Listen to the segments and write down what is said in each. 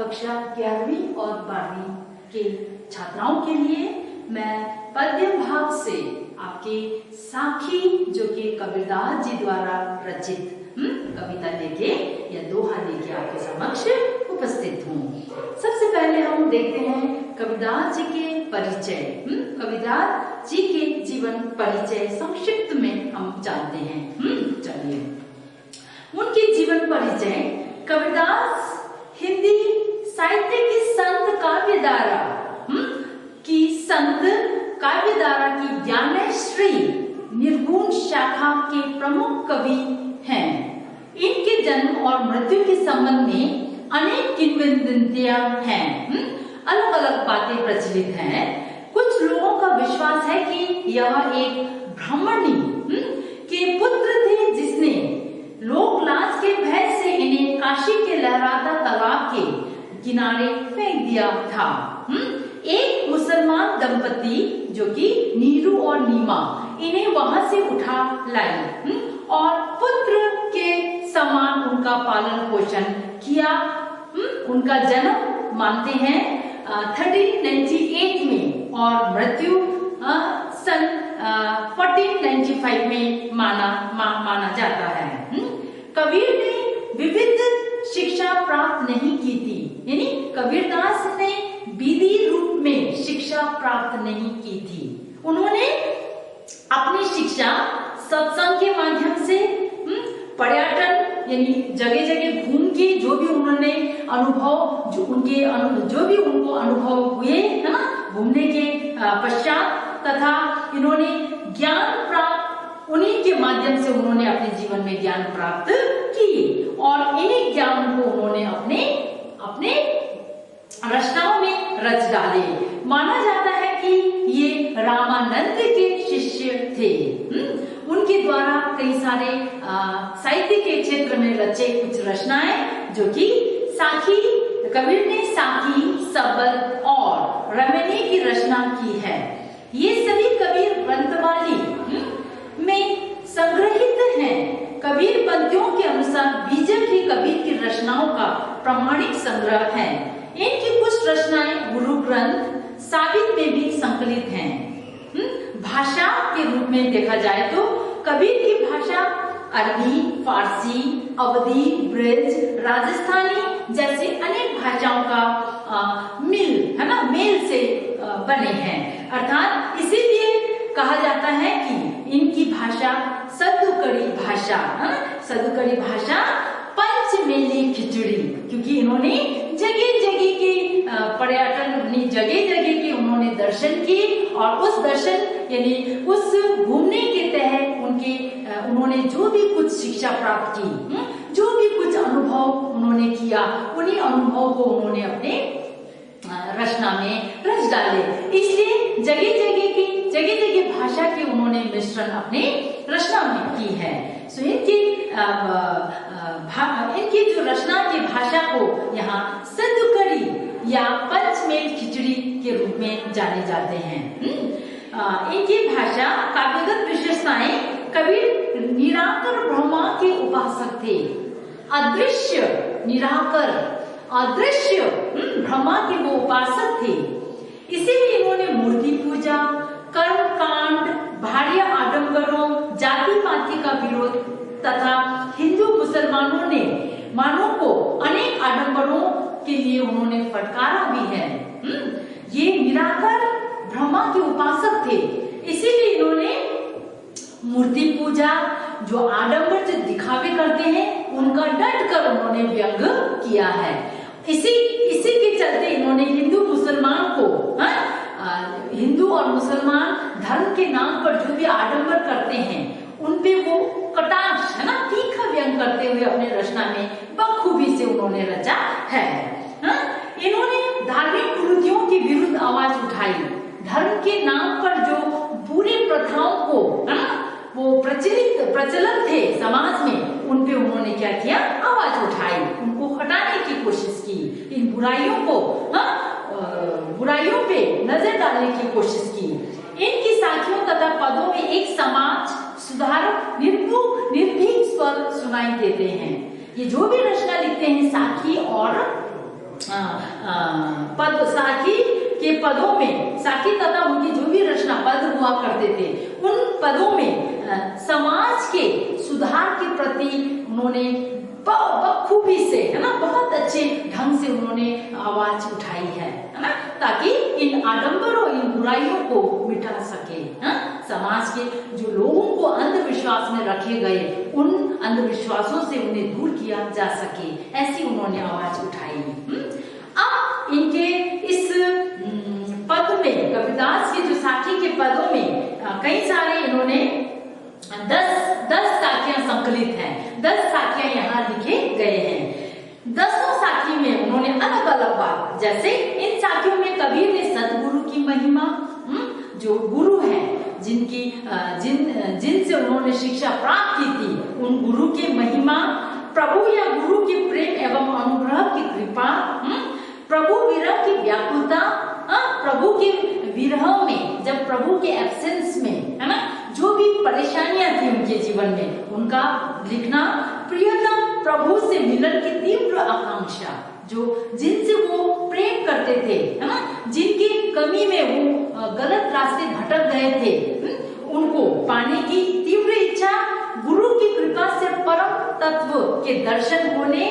कक्षा 11वीं और 12वीं के छात्राओं के लिए मैं पद्य भाग से आपके साखी जो कि कबीरदास जी द्वारा रचित कविता लेके या दोहा लेके आपके समक्ष उपस्थित हूँ। सबसे पहले हम देखते हैं कबीरदास जी के परिचय। कबीरदास जी के जीवन परिचय संक्षिप्त में हम जानते हैं। चलिए, उनके जीवन परिचय। कबीरदास हिंदी साहित्य की संत काव्यधारा की संत काव्यधारा की ज्ञानेश्वरी निर्गुण शाखा के प्रमुख कवि हैं। इनके जन्म और मृत्यु के संबंध में अनेक किंवदंतियां हैं। अलग अलग बातें प्रचलित हैं। कुछ लोगों का विश्वास है कि यह एक ब्राह्मणी के पुत्र थे जिसने लोकलाज के भय से इन्हें काशी के लहराता तालाब के किनारे फेंक दिया था। एक मुसलमान दंपति जो कि नीरू और नीमा इन्हें वहां से उठा लाई और पुत्र के समान उनका पालन पोषण किया। उनका जन्म मानते हैं 1398 में और मृत्यु सन 1495 में माना जाता है। कबीर ने विविध शिक्षा प्राप्त नहीं की थी, यानी कबीरदास ने विधि रूप में शिक्षा प्राप्त नहीं की थी। उन्होंने अपनी शिक्षा सत्संग के माध्यम से, पर्यटन यानी जगह जगह घूम के जो भी उन्होंने अनुभव जो भी उनको अनुभव हुए है ना घूमने के पश्चात, तथा इन्होंने ज्ञान प्राप्त, उन्हीं के माध्यम से उन्होंने अपने जीवन में ज्ञान प्राप्त किए और इन्हीं ज्ञान को उन्होंने अपने रचनाओं में रच डाले। माना जाता है कि ये रामानंद के शिष्य थे। उनके द्वारा कई सारे साहित्य के क्षेत्र में रचे कुछ रचनाएं जो कि साखी, कबीर ने साखी, सबद और रमणी की रचना की है। ये सभी कबीर ग्रंथमाली में संग्रहित हैं। कबीर पंक्तियों के अनुसार बीजक ही कबीर की रचनाओं का प्रामाणिक संग्रह है। इनकी कुछ रचनाएं गुरु ग्रंथ साबित में भी संकलित हैं। भाषा के रूप में देखा जाए तो कबीर की भाषा अरबी, फारसी, अवधी, ब्रज, राजस्थानी जैसे अनेक भाषाओं का मेल से बने हैं। अर्थात इसीलिए कहा जाता है कि इनकी भाषा सदुकड़ी भाषा, सदुकड़ी भाषा पंचमेली खिचड़ी, क्योंकि इन्होंने जगह जगह के पर्यटन, जगह जगह के उन्होंने दर्शन किए और उस दर्शन यानी उस घूमने के तहत उन्होंने जो भी कुछ शिक्षा प्राप्त की, जो भी कुछ अनुभव उन्होंने किया, उन्हीं अनुभव को उन्होंने अपने रचना में रच डाले। इसलिए जगह जगह भाषा के उन्होंने मिश्रण अपने रचना में की है। सो इनकी जो रचना की भाषा को यहाँ सदुकड़ी या पंचमेल खिचड़ी के रूप में जाने जाते हैं। इनकी भाषा काव्यगत विशेषताएं, कबीर निराकर ब्रह्मा के उपासक थे। अदृश्य निराकर, अदृश्य ब्रह्मा के वो उपासक थे। इसीलिए इन्होंने मूर्ति पूजा, कर्म कांड, भार्य आडंबरों, जाति पाति का विरोध तथा हिंदू मुसलमानों ने मानव को अनेक आडंबरों के लिए उन्होंने फटकारा भी है। ये निराकर ब्रह्मा के उपासक थे, इसीलिए इन्होंने मूर्ति पूजा, जो आडंबर जो दिखावे करते हैं, उनका डट कर उन्होंने व्यंग किया है। इसी के चलते इन्होंने हिंदू मुसलमान को, हिंदू और मुसलमान धर्म के नाम पर जो भी आडंबर करते हैं उनपे वो कटाक्ष तीखा व्यंग करते हुए अपने रचना में बखूबी से उन्होंने रचा है। इन्होंने धार्मिक कुरीतियों के विरुद्ध आवाज उठाई। धर्म के नाम पर जो बुरी प्रथाओं को वो प्रचलित थे समाज में, उनपे उन्होंने क्या किया, आवाज उठाई, उनको हटाने की कोशिश की, इन बुराइयों पे नजर डालने की कोशिश की। इनकी साखियों तथा पदों में एक समाज सुधारक निर्भीक स्वर सुनाई देते हैं। ये जो भी रचना लिखते हैं साखी और पद साखी के पदों में, साखी तथा उनकी जो भी रचना पद हुआ करते थे, उन पदों में समाज के सुधार के प्रति उन्होंने बखूबी से, है ना, बहुत अच्छे ढंग से उन्होंने आवाज उठाई है ना, ताकि इन आडंबरों, इन बुराइयों को मिटा सके। समाज के जो लोगों को अंधविश्वास में रखे गए, उन अंधविश्वासों से उन्हें दूर किया जा सके, ऐसी उन्होंने आवाज उठाई। अब इनके इस पद में, कबीरदास के जो साखी के पदों में कई सारे इन्होंने 10 साखियां संकलित हैं, 10 साखियां यहाँ लिखे गए हैं। 10 साखी में उन्होंने अलग अलग बात, जैसे इन साखियों में कबीर ने सतगुरु की महिमा, जो गुरु है, जिनसे उन्होंने शिक्षा प्राप्त की थी, उन गुरु की महिमा, प्रभु या गुरु की प्रेम एवं अनुग्रह की कृपा, प्रभु विरह की व्याकुलता, प्रभु के विरह में, जब प्रभु के एब्सेंस में, है ना, जो भी परेशानियां थी उनके जीवन में, उनका लिखना, प्रियतम प्रभु से मिलन की तीव्र आकांक्षा, जो जिनसे वो प्रेम करते थे, है ना, जिनकी कमी में वो गलत रास्ते भटक गए थे, उनको पाने की तीव्र इच्छा, गुरु की कृपा से परम तत्व के दर्शन होने,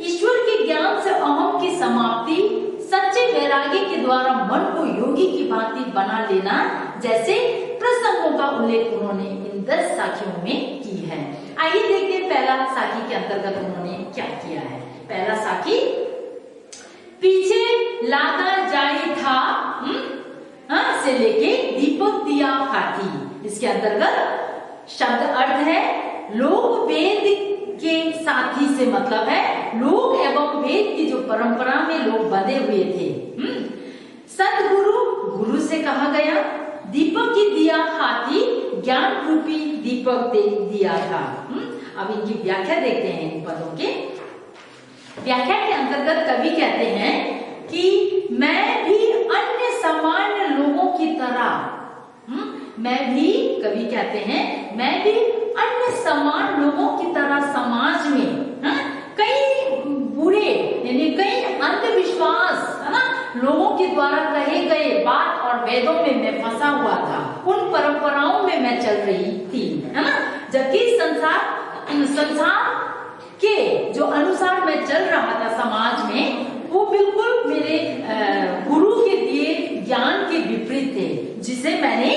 ईश्वर के ज्ञान से अहम की समाप्ति, सच्चे वैराग्य के द्वारा मन को योगी की भांति बना लेना, जैसे प्रसंगों का उल्लेख उन्होंने इन 10 साखियों में की है। आइए देखते हैं पहला साखी के अंतर्गत उन्होंने क्या किया है। पहला साखी, पीछे लादा जाई था से लेके दीपक दिया खाती। इसके अंतर्गत शब्द अर्थ है, लोग वेद के साथी से मतलब है लोग एवं वेद की जो परंपरा में लोग बंधे हुए थे। सतगुरु, गुरु से कहा गया, दीपक की दिया हाथी, ज्ञान रूपी दीपक दे दिया था। अब इनकी व्याख्या देखते हैं। इन पदों के व्याख्या के अंतर्गत कवि कहते हैं कि मैं भी अन्य सामान्य लोगों की तरह, मैं भी, कवि कहते हैं, मैं भी अन्य समान लोगों की तरह समाज में कई बुरे यानी कई अंधविश्वास, है ना, लोगों के द्वारा कहे गए बात और वेदों में मैं फंसा हुआ था, उन परंपराओं में मैं चल रही थी, है ना, जबकि संसार के जो अनुसार मैं चल रहा था समाज में, वो बिल्कुल मेरे गुरु के दिए ज्ञान के विपरीत थे, जिसे मैंने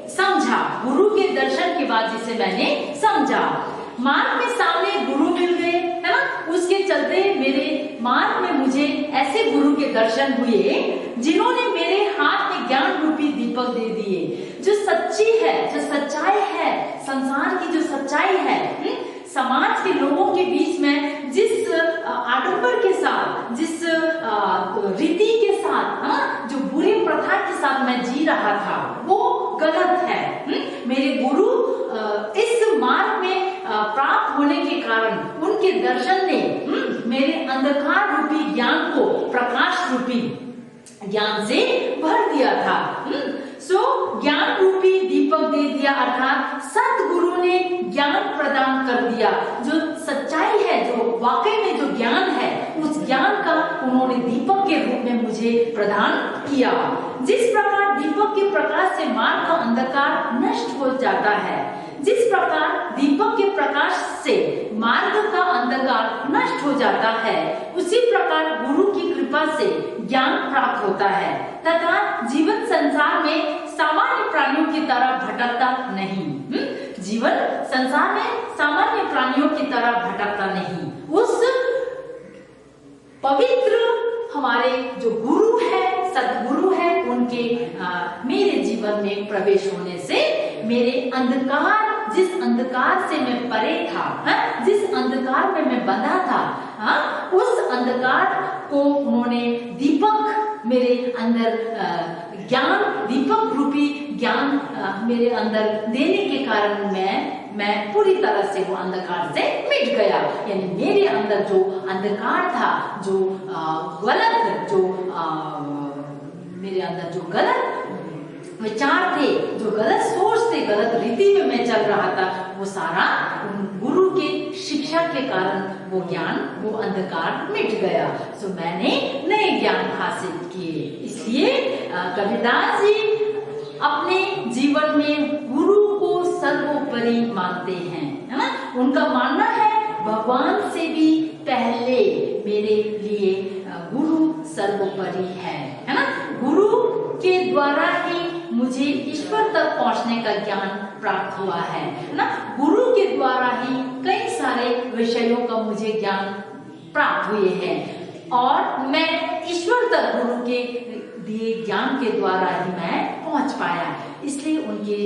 समझा, गुरु के दर्शन के बाद जिसे मैंने समझा। मार्ग में सामने गुरु मिल गए, है ना, उसके चलते मेरे मार्ग में मुझे ऐसे गुरु के दर्शन हुए जिन्होंने मेरे हाथ में ज्ञान रूपी दीपक दे दिए। जो सच्ची है, जो सच्चाई है, संसार की जो सच्चाई है, समाज के लोगों के बीच में जिस आडंबर के साथ, जिस रीति के साथ, जो बुरी प्रथा के साथ मैं जी रहा था, वो गलत है। मेरे गुरु इस मार्ग में प्राप्त होने के कारण उनके दर्शन ने मेरे अंधकार रूपी ज्ञान को प्रकाश रूपी ज्ञान से भर दिया था। ज्ञान रूपी दीपक दे दिया, अर्थात सतगुरु ने ज्ञान प्रदान कर दिया। जो सच्चाई है, जो वाकई में जो ज्ञान है, उस ज्ञान का उन्होंने दीपक के रूप में मुझे प्रदान किया। जिस प्रकार दीपक के प्रकाश से मार्ग का अंधकार नष्ट हो जाता है, जिस प्रकार दीपक के प्रकाश से मार्ग का अंधकार नष्ट हो जाता है, उसी प्रकार गुरु की कृपा से ज्ञान प्राप्त होता है तथा जीवन संसार में सामान्य प्राणियों की तरह भटकता नहीं। जीवन संसार में सामान्य प्राणियों की तरह भटकता नहीं। उस पवित्र हमारे जो गुरु है, सतगुरु है, उनके मेरे जीवन में प्रवेश होने से मेरे अंधकार, जिस अंधकार से मैं परे था, जिस अंधकार में मैं बंधा था, उस अंधकार को उन्होंने दीपक मेरे अंदर ज्ञान, दीपक रूपी ज्ञान मेरे अंदर देने के कारण मैं पूरी तरह से वो अंधकार से मिट गया। यानी मेरे अंदर जो अंधकार था, जो गलत, जो मेरे अंदर जो गलत विचार थे, जो गलत सोच थे, गलत रीति में मैं चल रहा था, वो सारा गुरु के शिक्षा के कारण वो ज्ञान, वो अंधकार मिट गया। सो मैंने नए ज्ञान हासिल किए। इसलिए कबीरदास जी अपने जीवन में गुरु को सर्वोपरि मानते हैं, है ना। उनका मानना है भगवान से भी पहले मेरे लिए गुरु सर्वोपरि है ना। गुरु के द्वारा ही मुझे ईश्वर तक पहुंचने का ज्ञान प्राप्त हुआ है ना। गुरु के द्वारा ही कई सारे विषयों का मुझे ज्ञान प्राप्त हुए हैं और मैं ईश्वर तक गुरु के दिए ज्ञान के द्वारा ही मैं पहुंच पाया। इसलिए उनके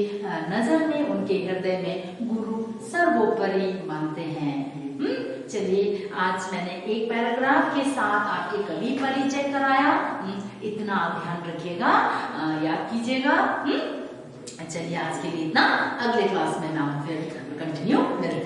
नजर में, उनके हृदय में गुरु सर्वोपरि मानते हैं। चलिए, आज मैंने एक पैराग्राफ के साथ आपके कवि परिचय कराया। इतना आप ध्यान रखिएगा, याद कीजिएगा। चलिए, आज के लिए इतना। अगले क्लास में हम फिर कंटिन्यू करेंगे।